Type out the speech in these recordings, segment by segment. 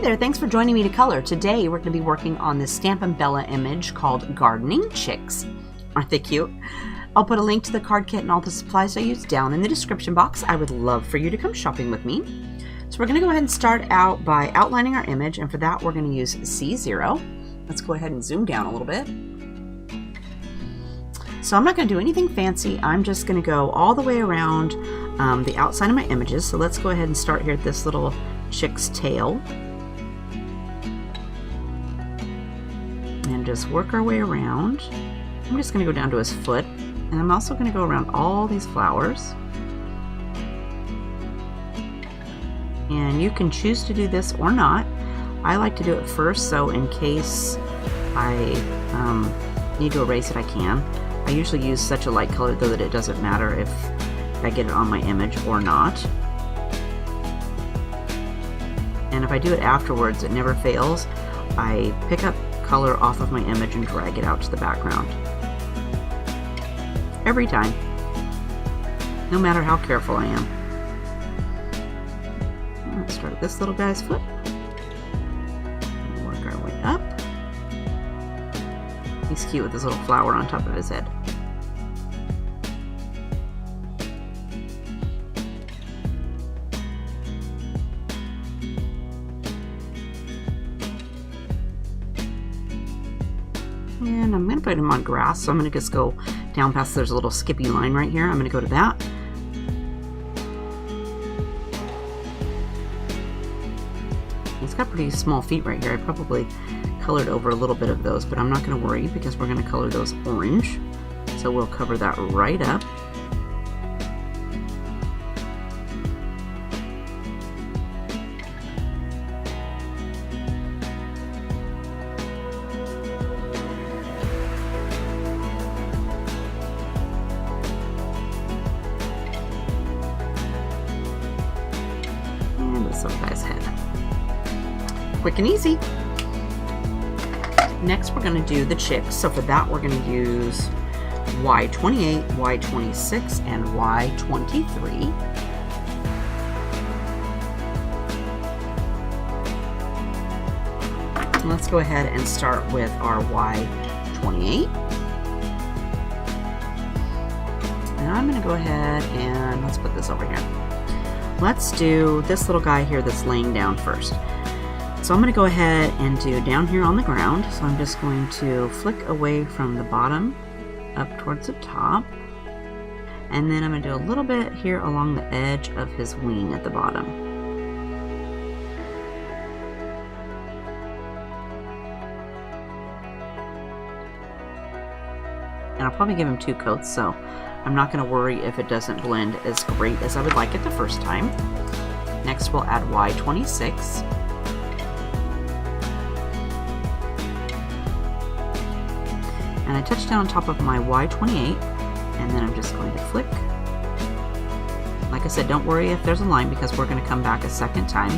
there, thanks for joining me to color. Today we're going to be working on this Stampin' Bella image called Gardening Chicks. Aren't they cute? I'll put a link to the card kit and all the supplies I use down in the description box. I would love for you to come shopping with me. So we're going to go ahead and start out by outlining our image, and for that we're going to use C0. Let's go ahead and zoom down a little bit. So I'm not going to do anything fancy. I'm just going to go all the way around the outside of my images. So let's go ahead and start here at this little chick's tail. And just work our way around. I'm just going to go down to his foot. And I'm also going to go around all these flowers. And you can choose to do this or not. I like to do it first, so in case I need to erase it, I can. I usually use such a light color though that it doesn't matter if I get it on my image or not. And if I do it afterwards, it never fails. I pick up color off of my image and drag it out to the background. Every time. No matter how careful I am. Let's start at this little guy's foot. And work our way up. He's cute with this little flower on top of his head. And I'm going to put him on grass, so I'm going to just go down past, there's a little skippy line right here. I'm going to go to that. He's got pretty small feet right here. I probably colored over a little bit of those, but I'm not going to worry because we're going to color those orange. So we'll cover that right up. This little guy's head. Quick and easy. Next we're going to do the chicks. So for that we're going to use Y28, Y26, and Y23. Let's go ahead and start with our Y28. And I'm going to go ahead and let's put this over here. Let's do this little guy here that's laying down first. So I'm going to go ahead and do down here on the ground. So I'm just going to flick away from the bottom up towards the top. And then I'm going to do a little bit here along the edge of his wing at the bottom. And I'll probably give him 2 coats, so I'm not going to worry if it doesn't blend as great as I would like it the first time. Next we'll add Y26. And I touch down on top of my Y28, and then I'm just going to flick. Like I said, don't worry if there's a line because we're going to come back a second time.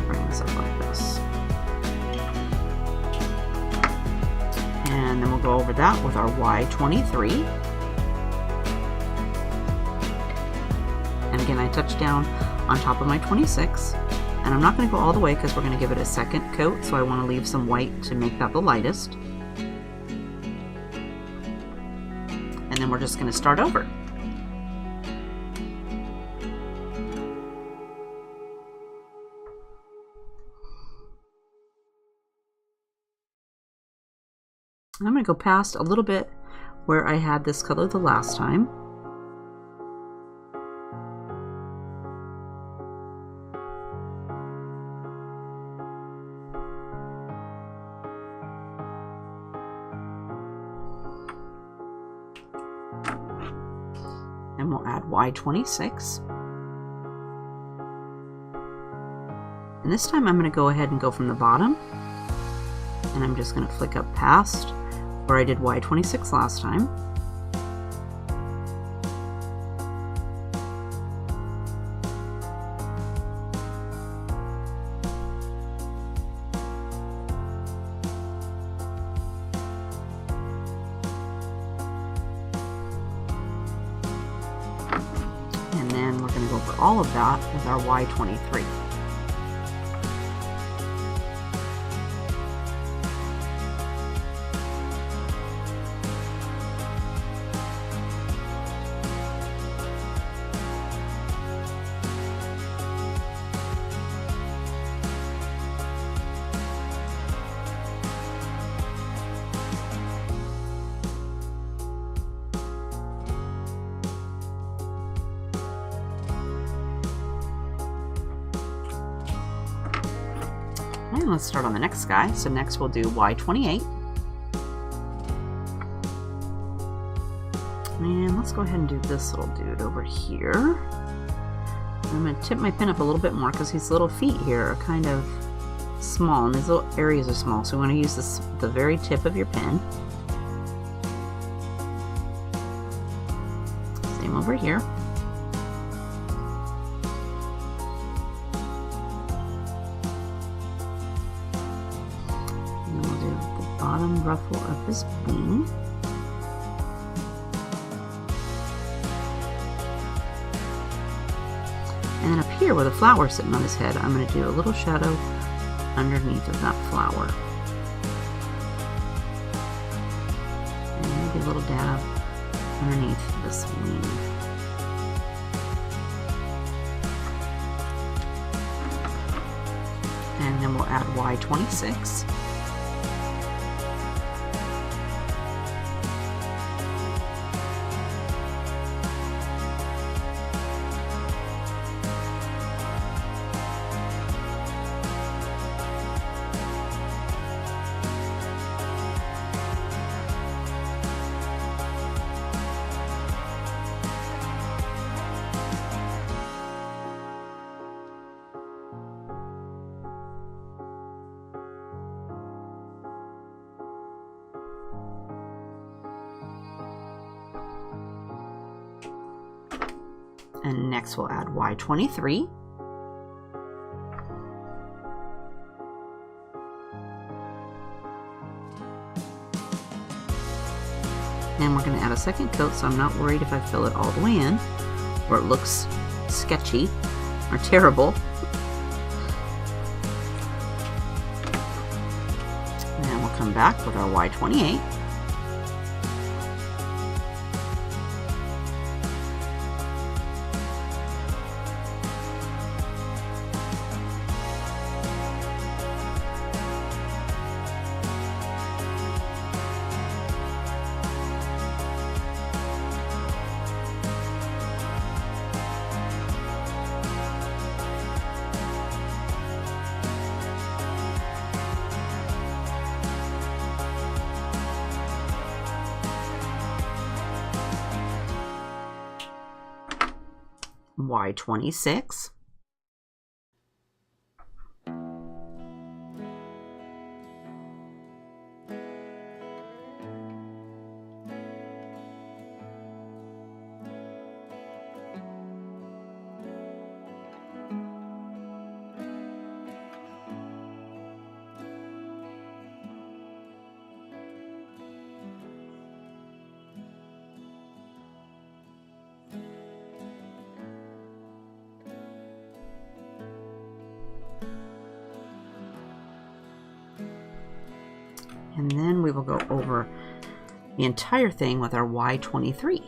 Bring this up like this. And then we'll go over that with our Y23. And again, I touch down on top of my 26, and I'm not going to go all the way because we're going to give it a second coat, so I want to leave some white to make that the lightest. And then we're just going to start over. I'm going to go past a little bit where I had this color the last time. And we'll add Y26. And this time I'm going to go ahead and go from the bottom. And I'm just going to flick up past where I did Y26 last time. all of that with our Y23. And let's start on the next guy. So next we'll do Y28. And let's go ahead and do this little dude over here. I'm going to tip my pin up a little bit more because his little feet here are kind of small and these little areas are small. So we want to use this the very tip of your pin. Same over here. Bottom ruffle of his wing. And then up here where the flower is sitting on his head, I'm going to do a little shadow underneath of that flower. And maybe a little dab underneath this wing. And then we'll add Y26. And next we'll add Y23. And we're going to add a second coat, so I'm not worried if I fill it all the way in, or it looks sketchy or terrible. And then we'll come back with our Y28. Y26. And then we will go over the entire thing with our Y23.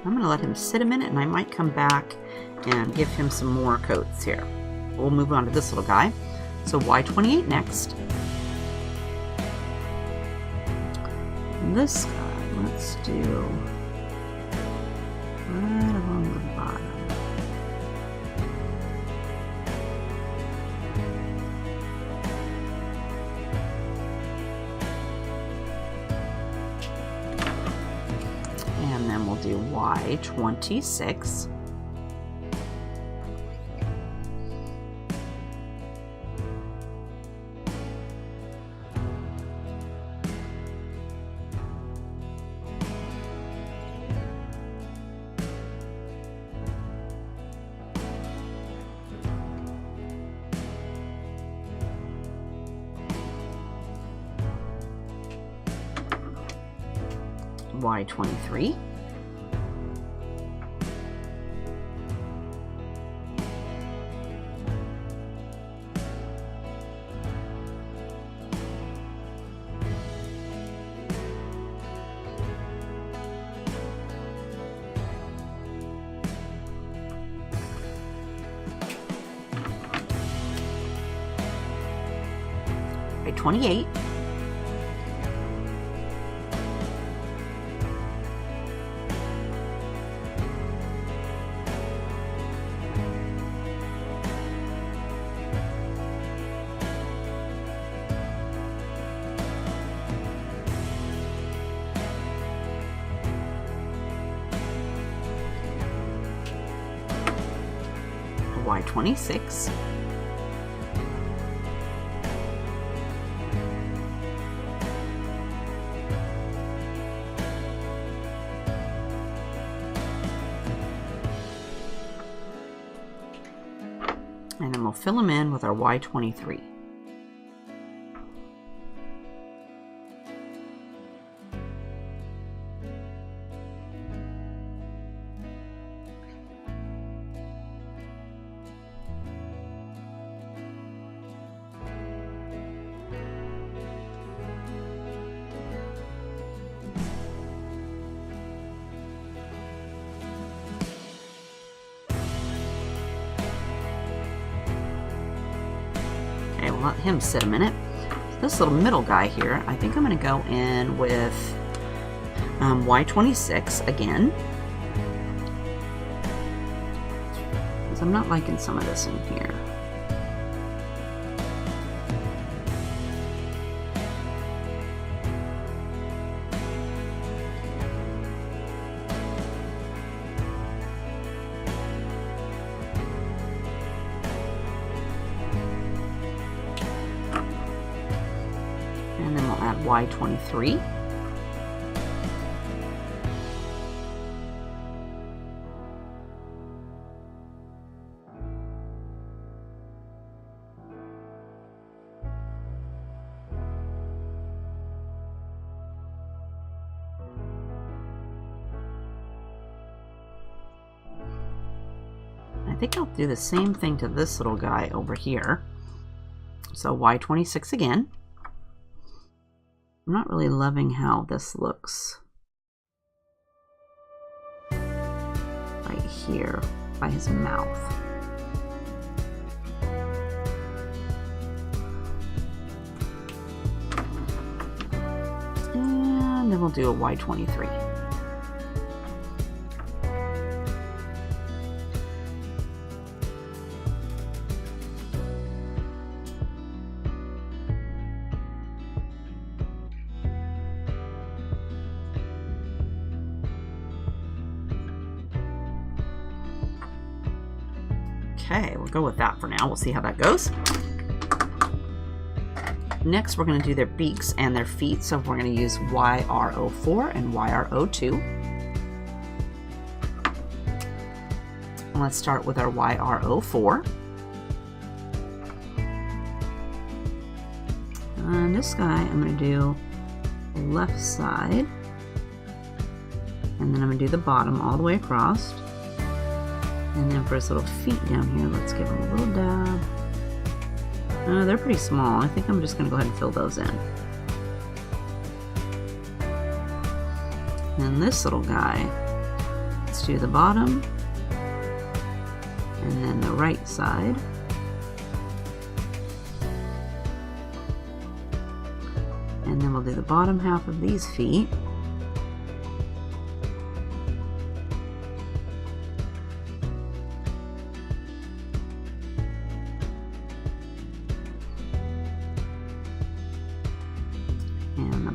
I'm going to let him sit a minute and I might come back and give him some more coats here. We'll move on to this little guy. So Y28 next. This guy, let's do right along the bottom. And then we'll do Y26. Y23. Y28. Y26. And then we'll fill them in with our Y23. Let him sit a minute. This little middle guy here, I think I'm going to go in with Y26 again, because I'm not liking some of this in here. And then we'll add Y23. I think I'll do the same thing to this little guy over here. So Y26 again. I'm not really loving how this looks right here by his mouth. And then we'll do a Y23. Okay, we'll go with that for now. We'll see how that goes. Next, we're going to do their beaks and their feet. So we're going to use YR04 and YR02. And let's start with our YR04. And this guy, I'm going to do the left side. And then I'm going to do the bottom all the way across. And then for his little feet down here, let's give him a little dab. They're pretty small. I think I'm just going to go ahead and fill those in. And this little guy, let's do the bottom. And then the right side. And then we'll do the bottom half of these feet.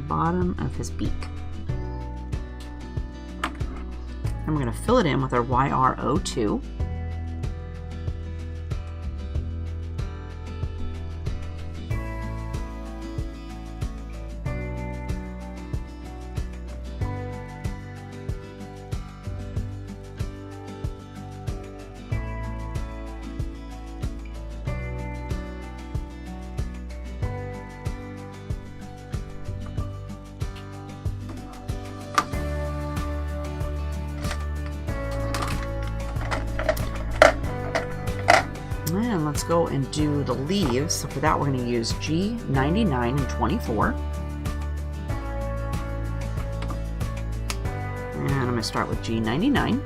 Bottom of his beak. And we're going to fill it in with our YR02. And let's go and do the leaves. So for that, we're going to use G99 and 24. And I'm going to start with G99.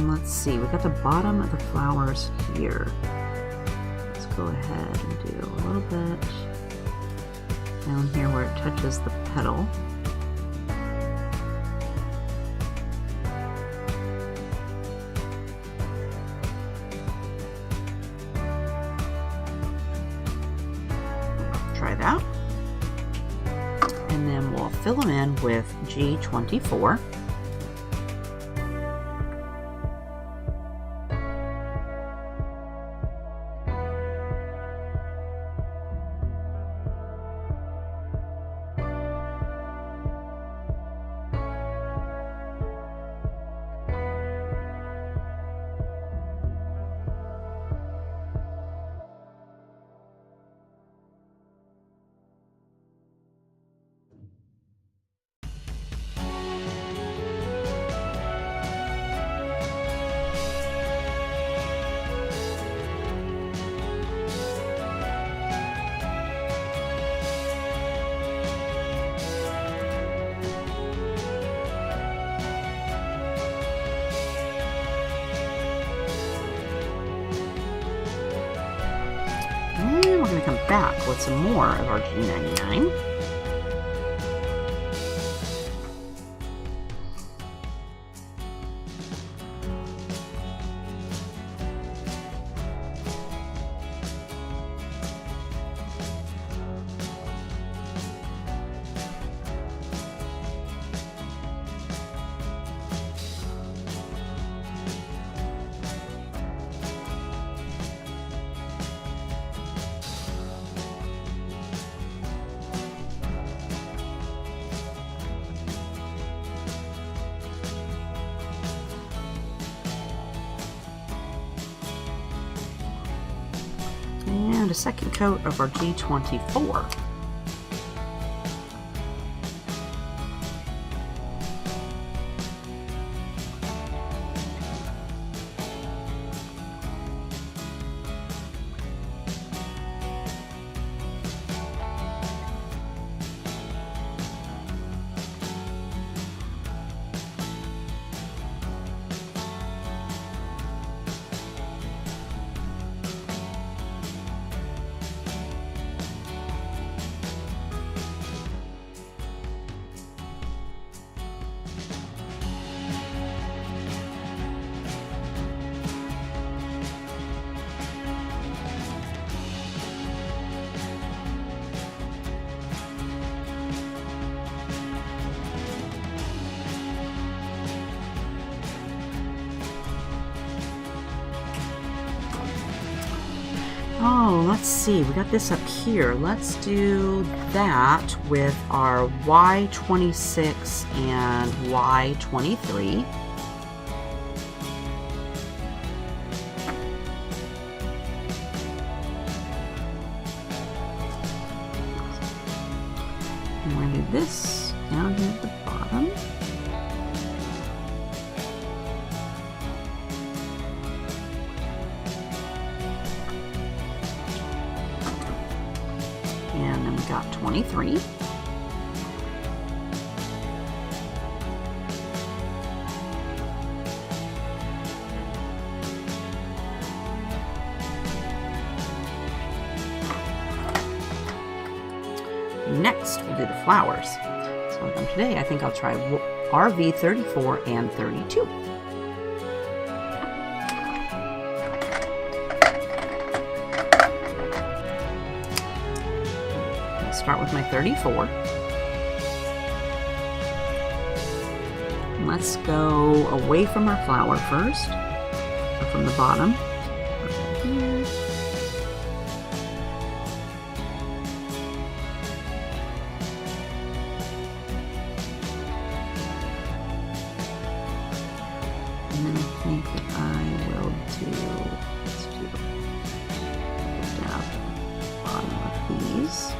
Let's see, we got the bottom of the flowers here. Let's go ahead and do a little bit down here where it touches the petal. Try that. And then we'll fill them in with G24. We're going to come back with some more of our G99. And a second coat of our G24. Oh, let's see, we got this up here. Let's do that with our Y26 and Y23. And we're going to do this down here at the bottom. And then we got 23. Next, we'll do the flowers. So today, I think I'll try RV 34 and 32. start with my 34. Let's go away from our flower first, or from the bottom. Here. And then I think that I will do, let's do a dab at the bottom of these.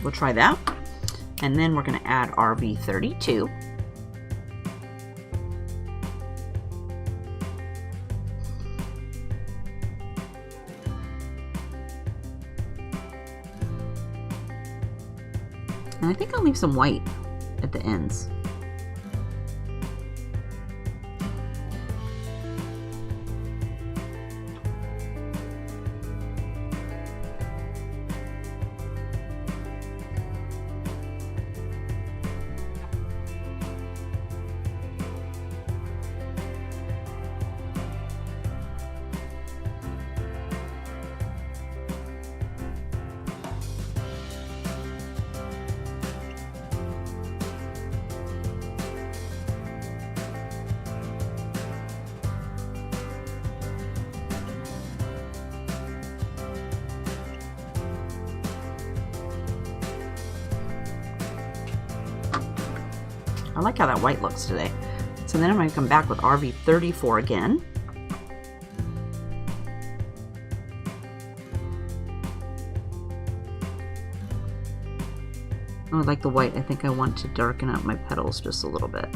We'll try that. And then we're going to add RV32. And I think I'll leave some white at the ends. I like how that white looks today. So then I'm going to come back with RV34 again. Oh, I like the white. I think I want to darken up my petals just a little bit.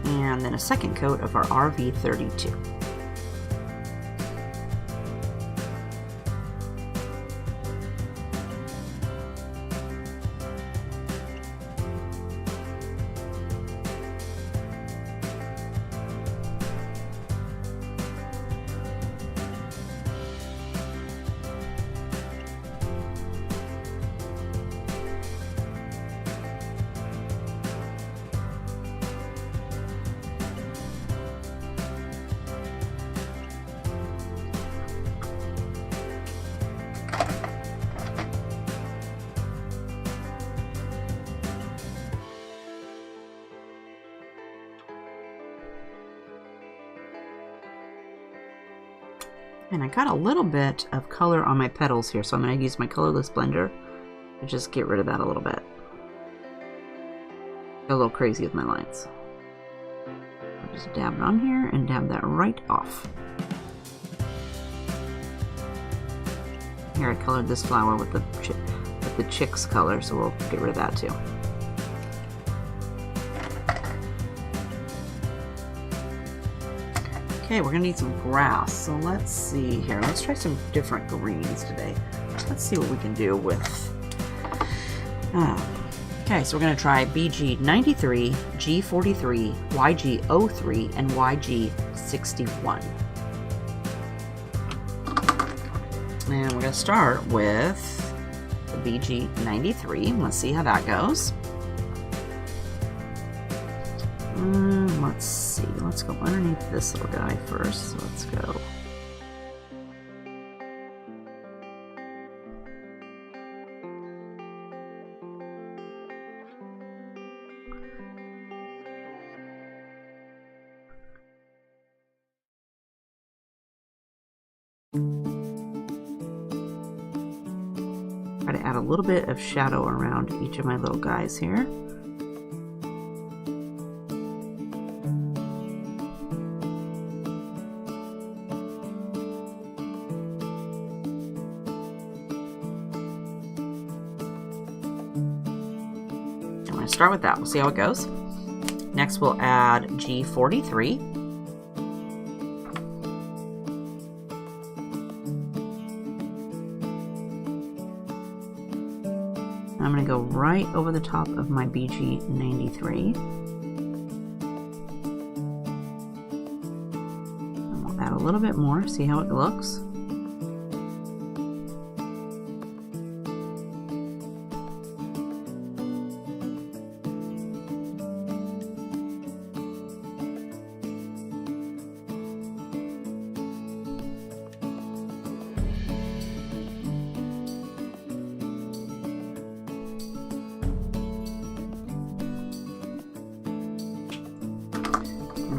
And then a second coat of our RV32. And I got a little bit of color on my petals here, so I'm going to use my colorless blender to just get rid of that a little bit. Got a little crazy with my lines. I'll just dab it on here and dab that right off. Here I colored this flower with the chicks color, so we'll get rid of that too. Okay, we're gonna need some grass. So let's see here. Let's try some different greens today. Let's see what we can do with. Okay, so we're gonna try BG93, G43, YG03, and YG61. And we're gonna start with the BG93. Let's see how that goes. Let's see. Let's go underneath this little guy first. So let's go. add a little bit of shadow around each of my little guys here. I'm going to start with that. We'll see how it goes. Next we'll add G43. I'm going to go right over the top of my BG93. And we'll add a little bit more, see how it looks.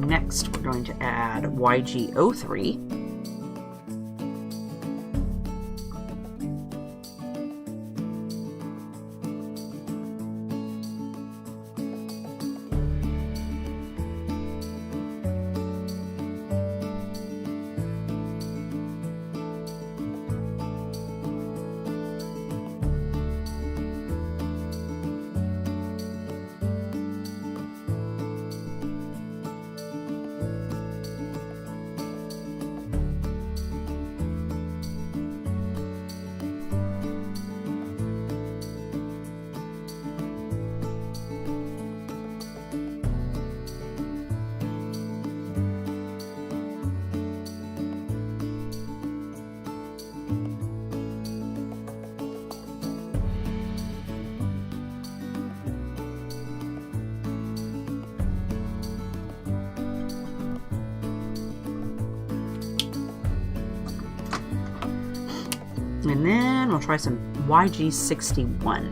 Next, we're going to add YG03. And then we'll try some YG61.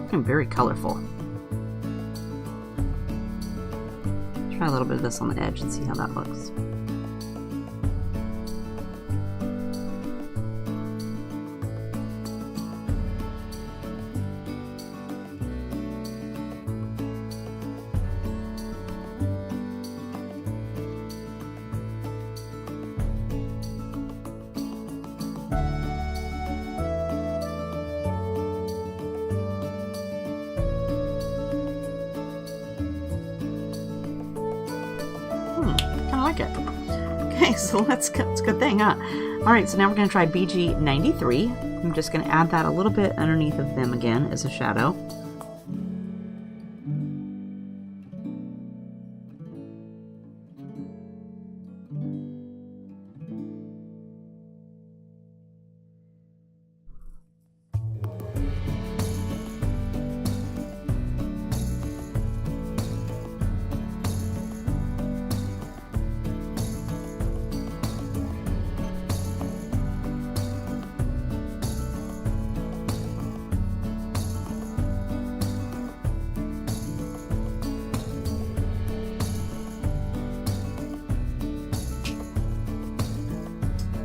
Looking very colorful. Try a little bit of this on the edge and see how that looks. Like it. Okay, so that's a good thing, huh? Alright, so now we're going to try BG93. I'm just going to add that a little bit underneath of them again as a shadow.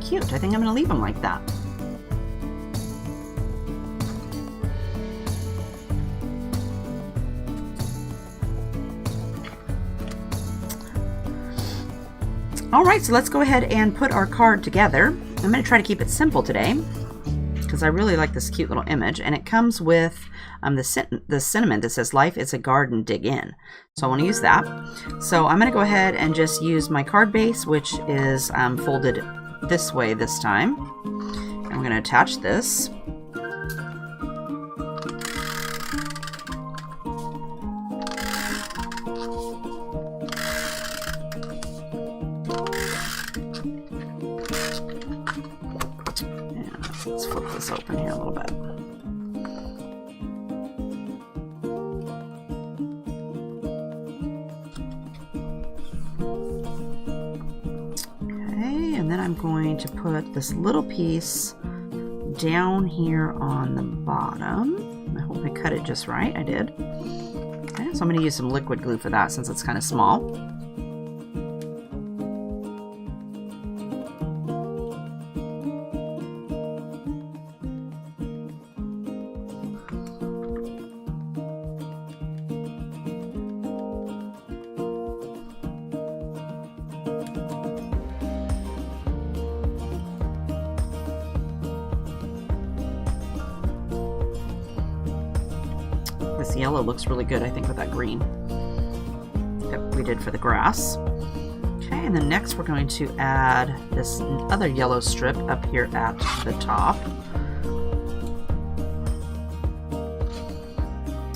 Cute. I think I'm going to leave them like that. Alright, so let's go ahead and put our card together. I'm going to try to keep it simple today because I really like this cute little image, and it comes with the sentiment that says life is a garden, dig in. So I want to use that. So I'm going to go ahead and just use my card base, which is folded this way this time. And I'm going to attach this. And let's flip this open here a little bit. And then I'm going to put this little piece down here on the bottom. I hope I cut it just right. I did. Okay, so I'm going to use some liquid glue for that since it's kind of small. nice. The yellow looks really good, I think, with that green that we did for the grass. Okay, and then next we're going to add this other yellow strip up here at the top.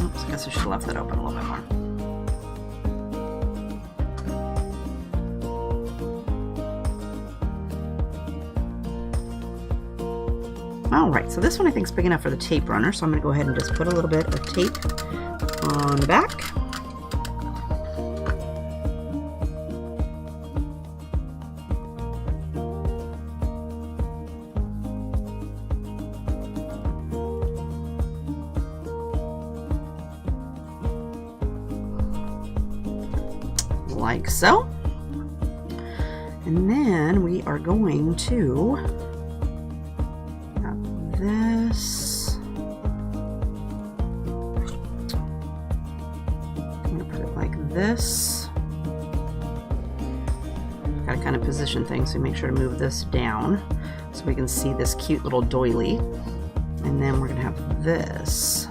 Oops, I guess I should have left that open a little bit more. Alright, so this one I think is big enough for the tape runner, so I'm going to go ahead and just put a little bit of tape on the back. Like so. And then we are going to this. I'm going to put it like this. Got to kind of position things, so make sure to move this down so we can see this cute little doily. And then we're going to have this.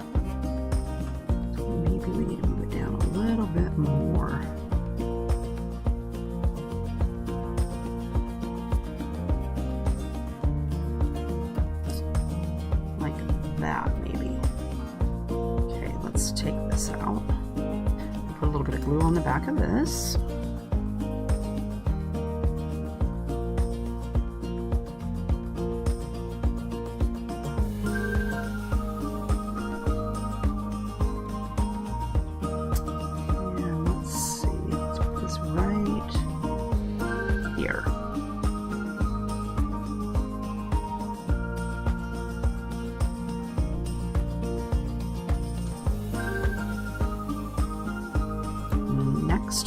Maybe we need to move it down a little bit more. Glue on the back of this. And let's see, let's put this right here.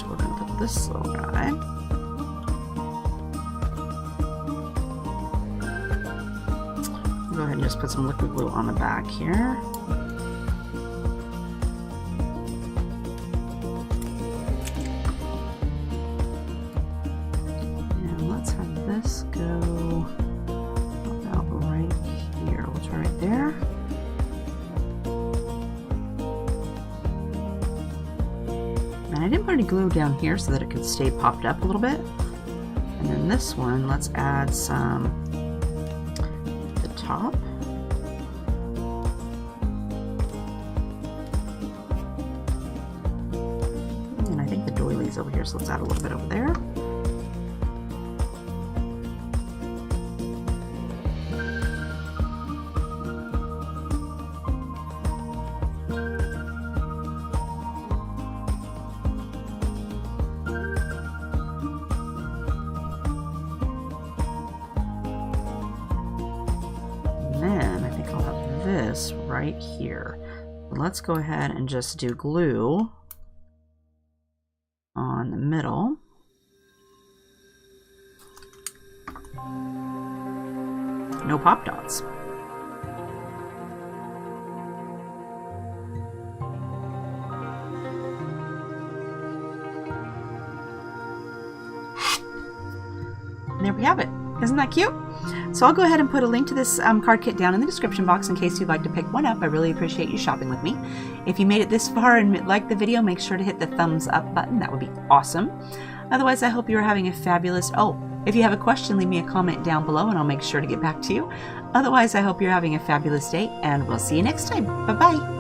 We're going to put this little guy. Go ahead and just put some liquid glue on the back here. And let's have this go about right here. We'll try right there. And I didn't put any glue down here so that it could stay popped up a little bit. And then this one, let's add some at the top. And I think the doily's over here, so let's add a little bit over there. This right here. Let's go ahead and just do glue on the middle. No pop dots. And there we have it. Isn't that cute? So I'll go ahead and put a link to this card kit down in the description box in case you'd like to pick one up. I really appreciate you shopping with me. If you made it this far and liked the video, make sure to hit the thumbs up button. That would be awesome. Otherwise, I hope you're having a fabulous... Oh, if you have a question, leave me a comment down below and I'll make sure to get back to you. Otherwise, I hope you're having a fabulous day and we'll see you next time. Bye-bye.